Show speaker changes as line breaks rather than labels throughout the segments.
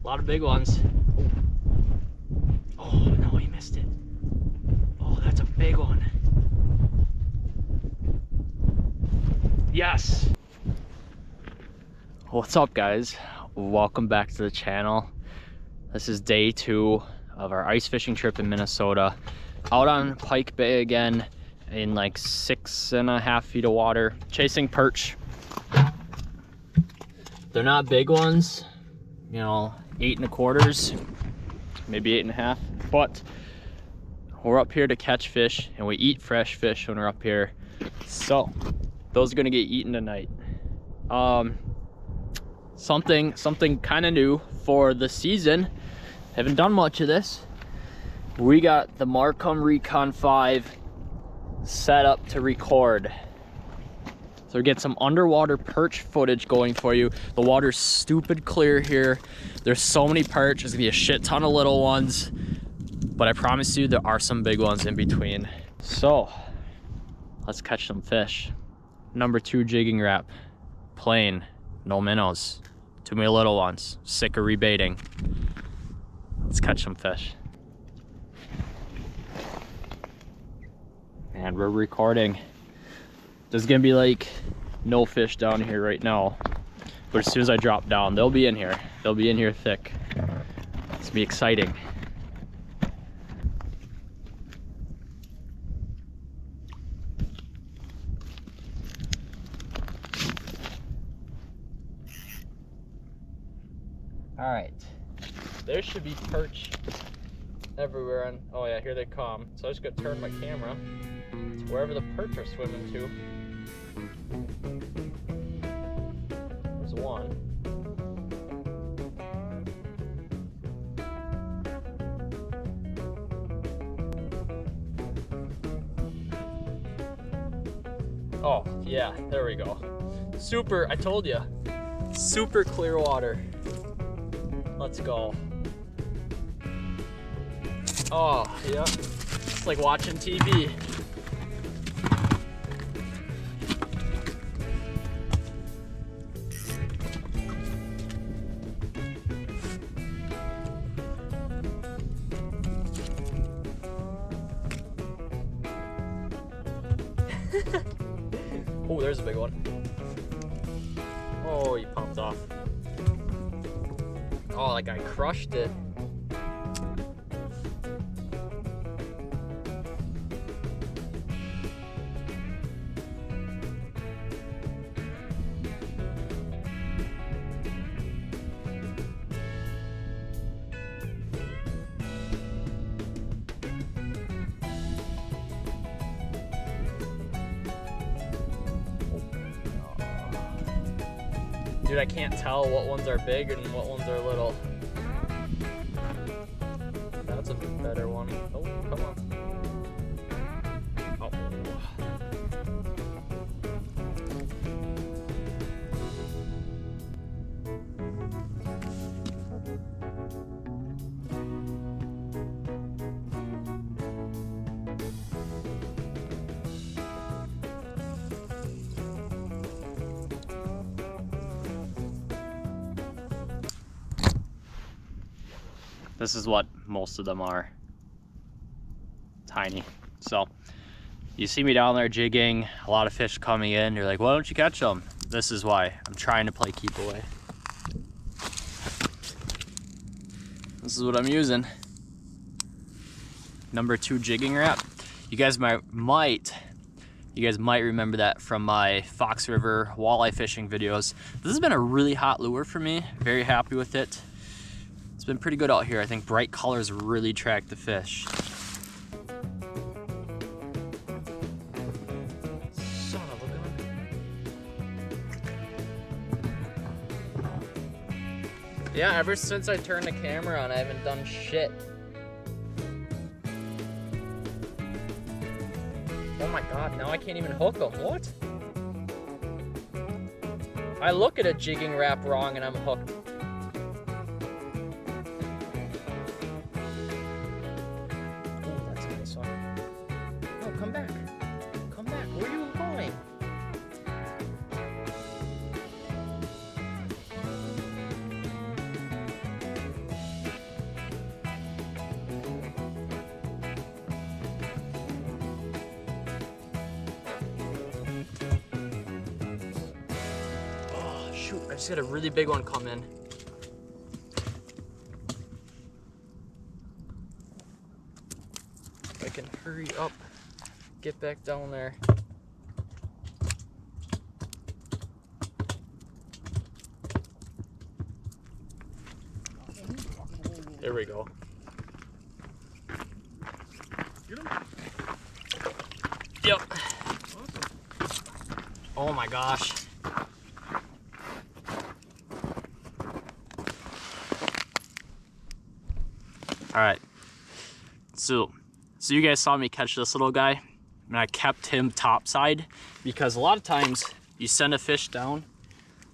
A lot of big ones. Oh, no, he missed it. Oh, that's a big one. Yes. What's up, guys? Welcome back to the channel. This is day 2 of our ice fishing trip in Minnesota. Out on Pike Bay again in like 6.5 feet of water, chasing perch. They're not big ones, you know, 8 1/4, maybe 8 1/2, but we're up here to catch fish and we eat fresh fish when we're up here. So those are gonna get eaten tonight. Something kind of new for the season. Haven't done much of this. We got the Marcum Recon 5 set up to record. So get some underwater perch footage going for you. The water's stupid clear here. There's so many perch. There's gonna be a shit ton of little ones, but I promise you there are some big ones in between. So let's catch some fish. Number 2 jigging wrap, plain, no minnows. Too many little ones, sick of rebaiting. Let's catch some fish. And we're recording. There's gonna be like no fish down here right now, but as soon as I drop down, they'll be in here. They'll be in here thick. It's gonna be exciting. All right, there should be perch everywhere. And oh yeah, here they come. So I just gotta turn my camera to wherever the perch are swimming to. There's one. Oh yeah, there we go. Super, I told you, super clear water. Let's go. Oh, yeah. It's like watching TV. Oh, there's a big one. Oh, he popped off. Oh, like I crushed it. Dude, I can't tell what ones are big and what ones are little. That's a better one. Oh, come on. Oh. This is what most of them are. Tiny. So you see me down there jigging, a lot of fish coming in. You're like, why don't you catch them? This is why. I'm trying to play keep away. This is what I'm using. Number 2 jigging wrap. You guys might remember that from my Fox River walleye fishing videos. This has been a really hot lure for me. Very happy with it. It's been pretty good out here. I think bright colors really attract the fish. Son of a gun. Yeah, ever since I turned the camera on, I haven't done shit. Oh my god, now I can't even hook them. What? I look at a jigging wrap wrong and I'm hooked. Come back. Come back. Where are you going? I just had a really big one come in. If I can hurry up, get back down there. There we go.
Get him.
Yep.
Awesome.
Oh my gosh. All right. So you guys saw me catch this little guy, and I kept him topside because a lot of times you send a fish down,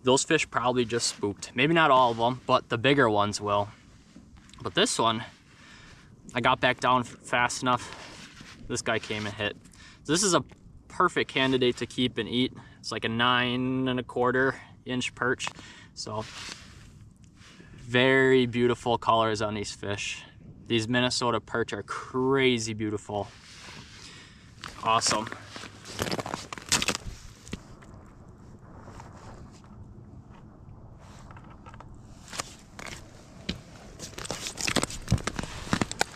those fish probably just spooked. Maybe not all of them, but the bigger ones will. But this one, I got back down fast enough. This guy came and hit. So this is a perfect candidate to keep and eat. It's like a 9 1/4 inch perch. So very beautiful colors on these fish. These Minnesota perch are crazy beautiful. Awesome.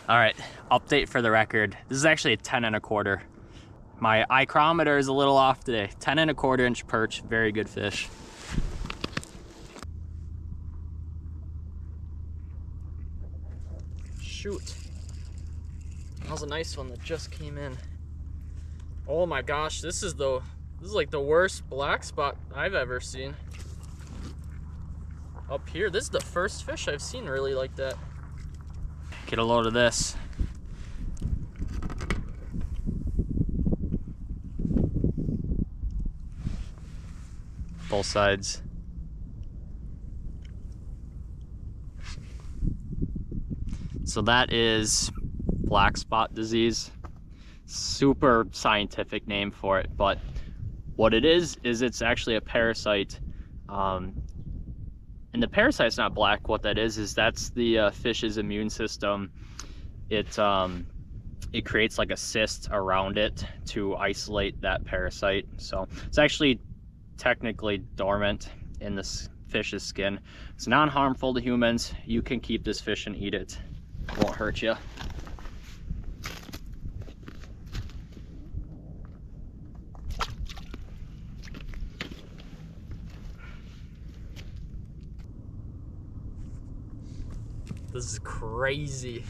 All right, update for the record. This is actually a 10 1/4. My micrometer is a little off today. 10 1/4 inch perch, very good fish. Shoot. That was a nice one that just came in. Oh my gosh, this is like the worst black spot I've ever seen. Up here, this is the first fish I've seen really like that. Get a load of this. Both sides. So that is black spot disease. Super scientific name for it, but what it is it's actually a parasite. And the parasite's not black. What that is that's the fish's immune system. It creates like a cyst around it to isolate that parasite. So it's actually technically dormant in this fish's skin. It's non-harmful to humans. You can keep this fish and eat it. It won't hurt you. This is crazy.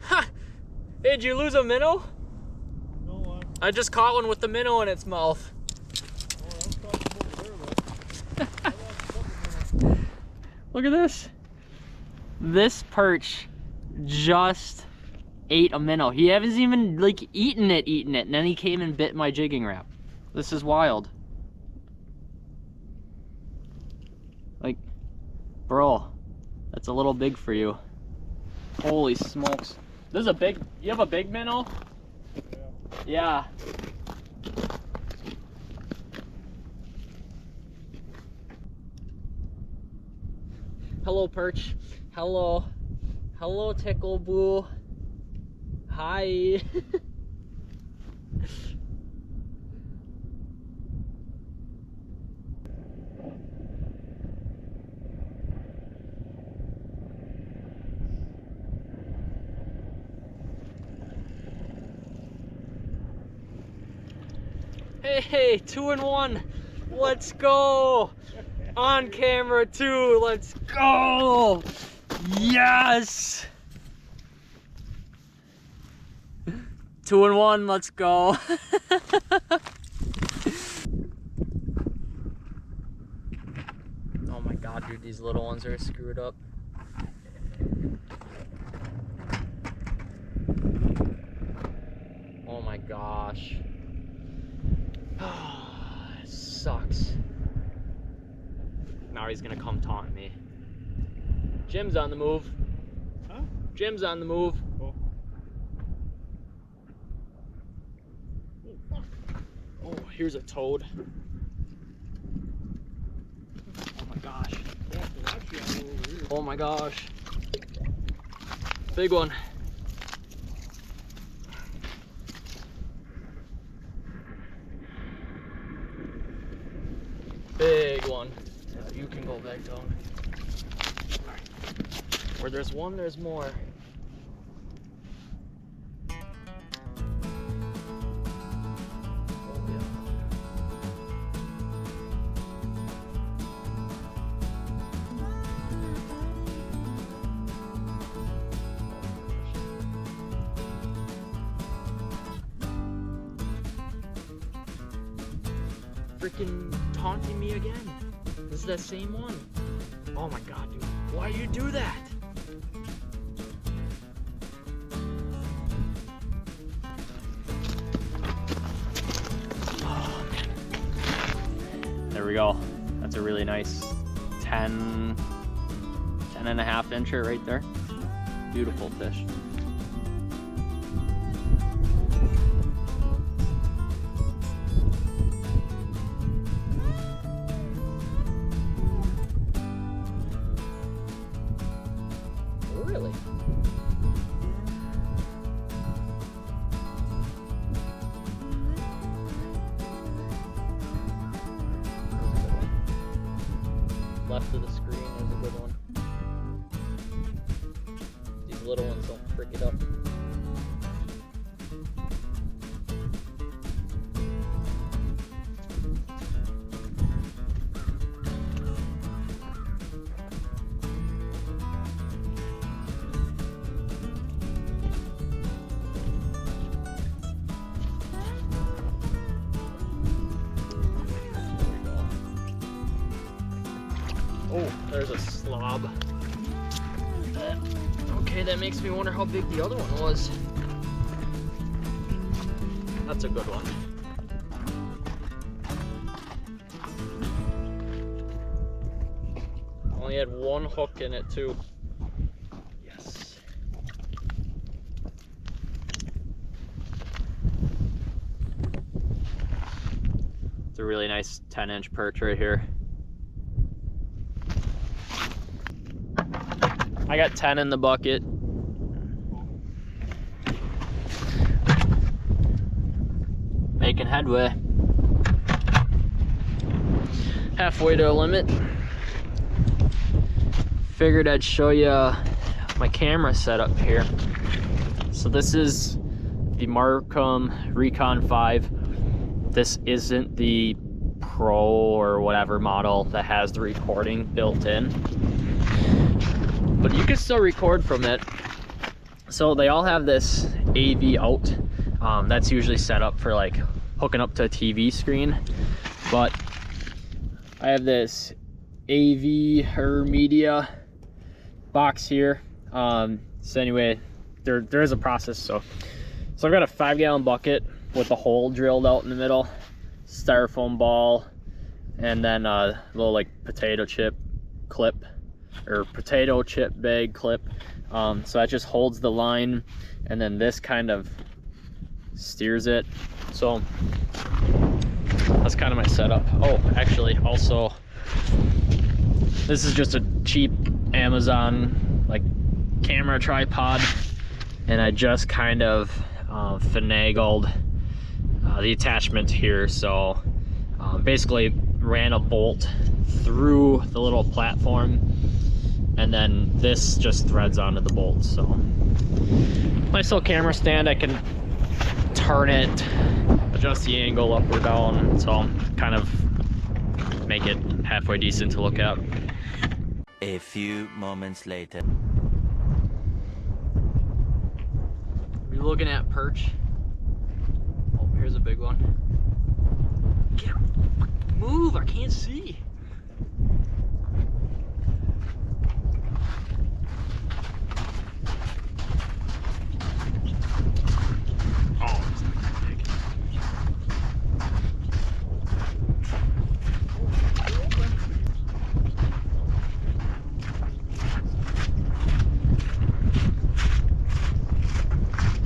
Ha! Hey, did you lose a minnow?
No,
I just caught one with the minnow in its mouth. Look at this. This perch just ate a minnow. He hasn't even like eaten it, and then he came and bit my jigging wrap. This is wild. Like, bro, that's a little big for you. Holy smokes. This is a big, you have a big minnow? Yeah. Hello, perch. Hello. Hello, tickle boo. Hi. Hey, 2 and 1. Let's go. On camera 2. Let's go. Yes. 2 and 1. Let's go. Oh my God, dude, these little ones are screwed up. Oh my gosh. It sucks. Now he's gonna come taunt me. Jim's on the move.
Huh?
Jim's on the move.
Oh. Oh, fuck.
Oh, here's a toad. Oh my gosh.
Yeah, so actually I'll go over here.
Oh my gosh. Big one. Big one. Yeah, you can go back down. Where there's one, there's more. Freaking taunting me again. This is that same one. Oh my god, dude. Why do you do that? Oh, man. There we go. That's a really nice 10 and a half incher right there. Beautiful fish. Really? Left of the screen is a good one. These little ones don't frick it up. Oh, there's a slob. Okay, that makes me wonder how big the other one was. That's a good one. Only had one hook in it too. Yes. It's a really nice 10-inch perch right here. I got 10 in the bucket. Making headway. Halfway to a limit. Figured I'd show you my camera setup here. So this is the Marcum Recon 5. This isn't the Pro or whatever model that has the recording built in, but you can still record from it. So they all have this AV out. That's usually set up for like hooking up to a TV screen, but I have this AV or media box here. So anyway, there is a process. So I've got a 5-gallon bucket with a hole drilled out in the middle, styrofoam ball, and then a little like potato chip clip or potato chip bag clip. So that just holds the line, and then this kind of steers it. So that's kind of my setup. Oh, actually, also, this is just a cheap Amazon like camera tripod, and I just kind of finagled the attachment here. So basically ran a bolt through the little platform, and then this just threads onto the bolt. So nice little camera stand. I can turn it, adjust the angle up or down, so kind of make it halfway decent to look at.
A few moments later.
You're looking at perch. Oh, here's a big one. Get him. Move, I can't see. Oh, it's not that big.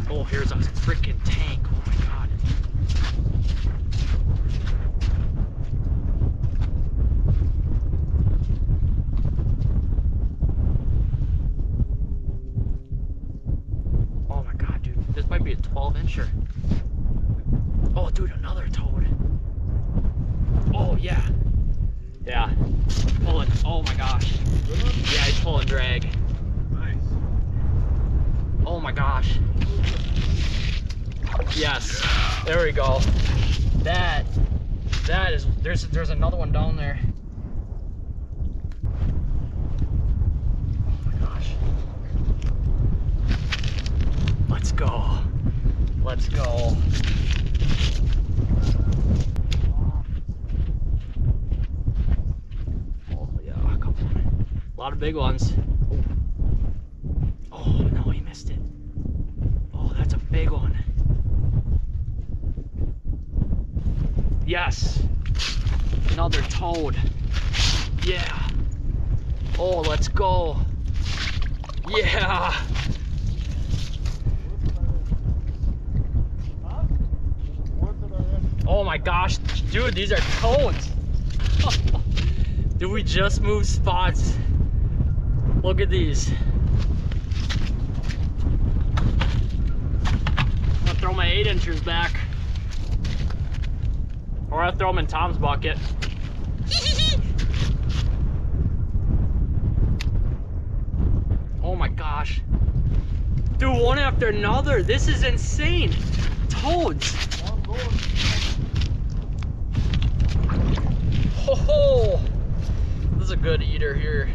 Oh, here's a freaking tank. Oh my god. 12-incher. Oh, dude, another toad. Oh, yeah. Yeah. Pulling. Oh my gosh. Yeah, he's pulling drag.
Nice.
Oh my gosh. Yes. There we go. That is, there's another one down there. Oh my gosh. Let's go. Let's go. Oh yeah, a couple. A lot of big ones. Oh no, he missed it. Oh, that's a big one. Yes. Another toad. Yeah. Oh, let's go. Yeah. Oh my gosh, dude, these are toads. Dude, we just moved spots. Look at these. I'm gonna throw my 8-inchers back. Or I'll throw them in Tom's bucket. Oh my gosh. Dude, one after another. This is insane. Toads. Oh, this is a good eater here.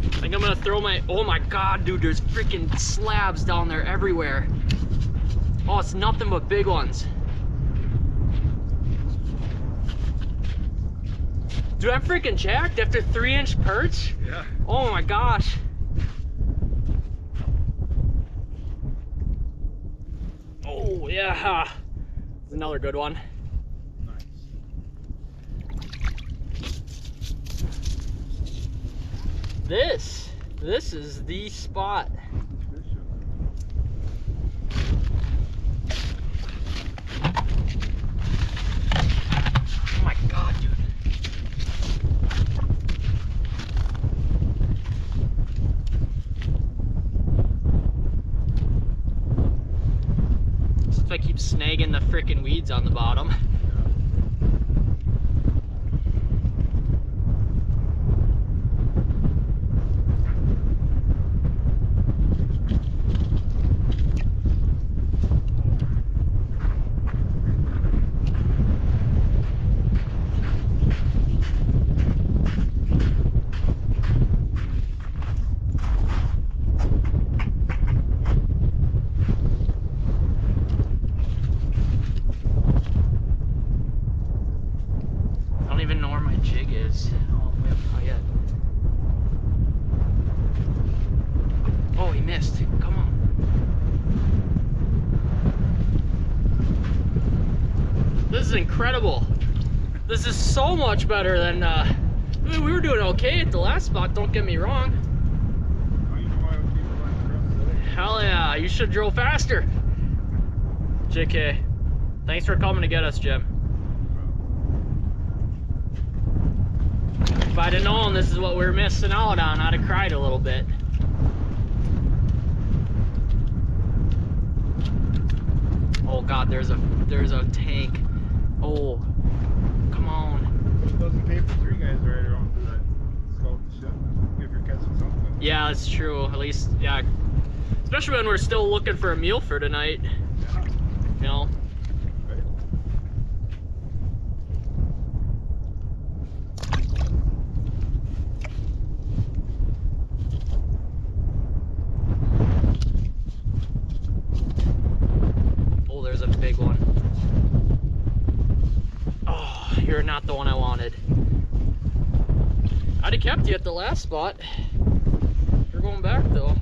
I think I'm gonna throw my, oh my god, dude, there's freaking slabs down there everywhere. Oh, it's nothing but big ones. Dude, I'm freaking jacked after 3-inch perch.
Yeah.
Oh my gosh. Oh yeah. This is another good one.
Nice.
This is the spot. Oh my god, dude. Just if I keep snagging the frickin' weeds on the bottom. I don't even know where my jig is. All the way up high yet. Oh, he missed. Come on. This is incredible. This is so much better than, I mean, we were doing okay at the last spot, don't get me wrong. Hell yeah, you should drill faster. JK, thanks for coming to get us, Jim. If I'd have known this is what we were missing out on, I'd have cried a little bit. Oh God, there's a tank. Oh, come on.
But it doesn't pay for 3 guys right around for that scout and shit. If you're catching something.
Yeah, that's true. At least, yeah. Especially when we're still looking for a meal for tonight.
Yeah.
You know.
Right.
Oh, there's a big one. Oh, you're not the one I wanted. I'd have kept you at the last spot. You're going back though.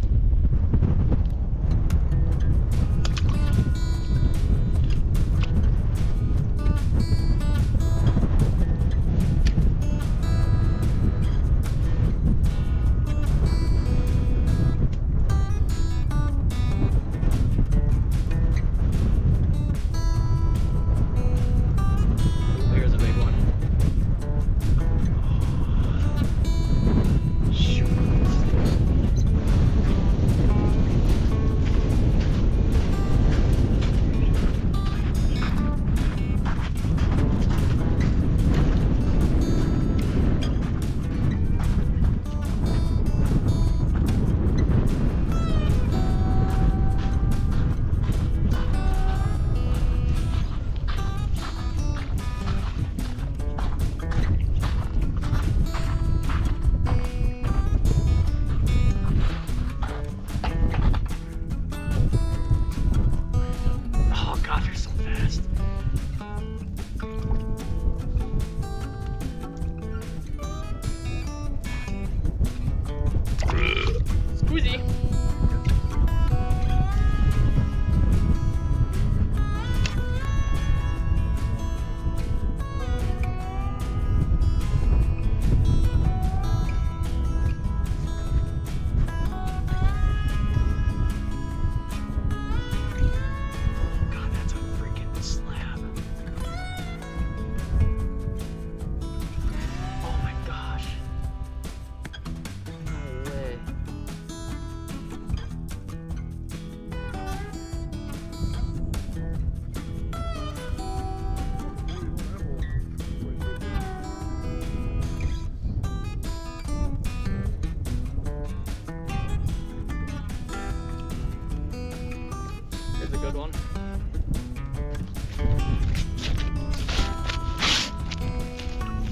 Here's a good one.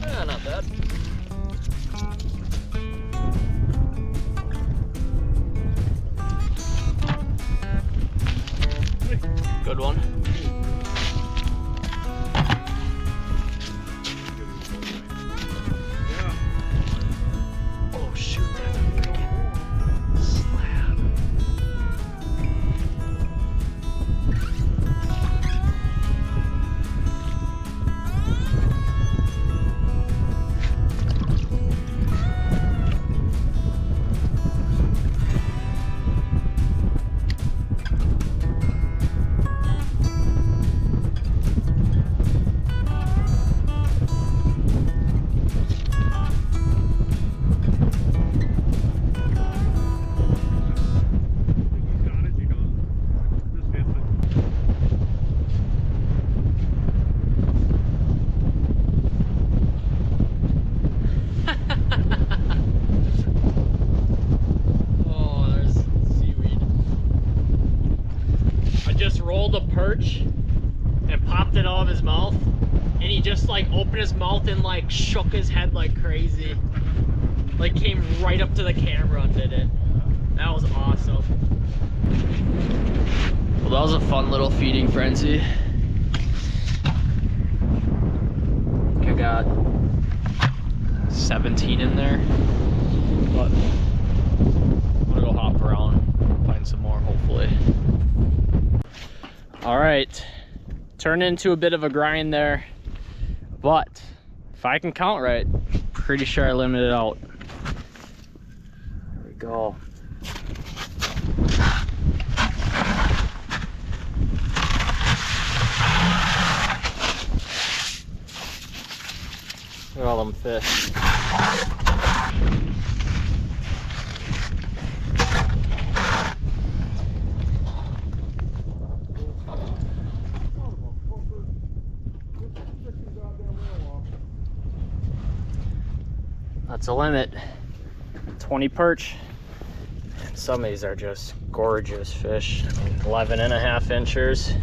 Yeah, not bad. Good one. Oh shoot, that's a freaking slab. Rolled a perch and popped it out of his mouth, and he just like opened his mouth and like shook his head like crazy, like came right up to the camera and did it. That was awesome. Well, that was a fun little feeding frenzy. I got 17 in there, but I'm gonna go hop around, find some more hopefully. All right, turned into a bit of a grind there, but if I can count right, pretty sure I limited it out. There we go. Look at all them fish. That's a limit. 20 perch. Some of these are just gorgeous fish. I mean, 11.5 inches.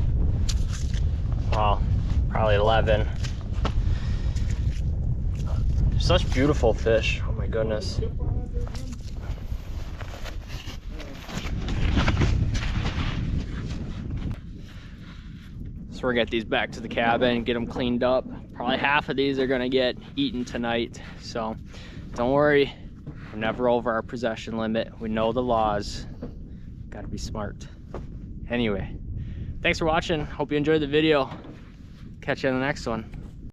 Well, probably 11. Such beautiful fish. Oh my goodness. So we're gonna get these back to the cabin, get them cleaned up. Probably half of these are gonna get eaten tonight. So don't worry, we're never over our possession limit. We know the laws. Gotta be smart. Anyway, thanks for watching. Hope you enjoyed the video. Catch you in the next one.